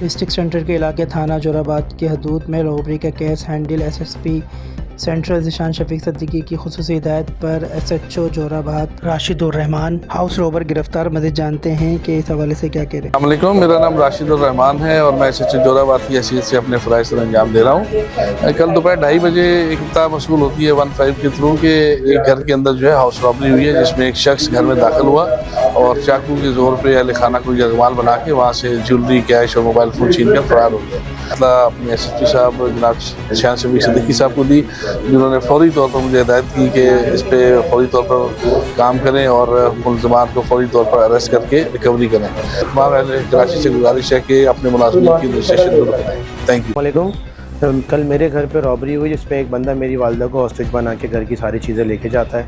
District centre کے علاقے تھانہ جوراباد کی حدود میں رابری کا case handle S S P central Zeeshan Shafiq Siddiqui کی خصوصی ہدایت پر S H O Jauharabad Rashid Ur Rehman house robber گرفتار۔ مزید جانتے ہیں کہ اس حوالے سے کیا کہہ رہے ہیں۔ السلام علیکم، میرا نام راشد الرحمان ہے اور میں ایس ایچ او جوراباد کی حیثیت سے اپنے فرائض سر انجام دے رہا ہوں۔ کل دوپہر 2:30 بجے ایک اطلاع موصول ہوتی ہے 15 کے تھرو کہ ایک گھر کے اندر جو ہے ہاؤس رابری ہوئی ہے، جس میں ایک شخص گھر میں داخل ہوا اور چاقو کے زور پہ اہل خانہ کو یرغمال بنا کے وہاں سے جیولری، کیش اور موبائل فون چھین کر فرار ہو گیا۔ اطلاع اپنے ایس ایچ پی صاحب جناب ذیشان شفیق صدیقی صاحب کو دی، جنہوں نے فوری طور پر مجھے ہدایت کی کہ اس پہ فوری طور پر کام کریں اور ملزمان کو فوری طور پر اریسٹ کر کے ریکوری کریں۔ تمام اہل کراچی سے گزارش ہے کہ اپنے ملازمین کی رجسٹریشن ضرور کریں۔ Thank you. السلام علیکم۔ کل میرے گھر پہ رابری ہوئی جس میں ایک بندہ میری والدہ کو ہاسٹیج بنا کے گھر کی ساری چیزیں لے کے جاتا ہے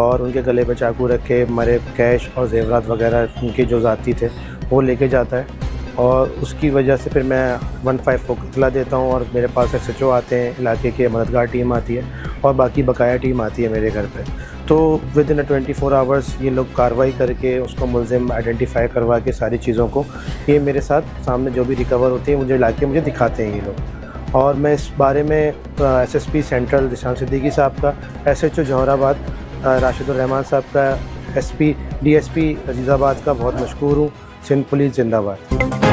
اور ان کے گلے پہ چاقو رکھ کے مرے کیش اور زیورات وغیرہ ان کے جو ذاتی تھے وہ لے کے جاتا ہے، اور اس کی وجہ سے پھر میں 15 کو اطلاع دیتا ہوں اور میرے پاس ایس ایچ او آتے ہیں، علاقے کے مددگار ٹیم آتی ہے اور باقی بقایا ٹیم آتی ہے میرے گھر پہ۔ تو ود ان 24 آورس یہ لوگ کارروائی کر کے اس کو ملزم آئیڈینٹیفائی کروا کے ساری چیزوں کو یہ میرے ساتھ سامنے جو بھی ریکور ہوتی ہے مجھے لا کے مجھے دکھاتے ہیں یہ لوگ۔ اور میں اس بارے میں S S P central Zeeshan Siddiqui صاحب کا، S H O Jauharabad Rashid Ur Rehman صاحب کا، S P D S P Azizabad کا بہت مشکور ہوں۔ سندھ پولیس زندہ باد۔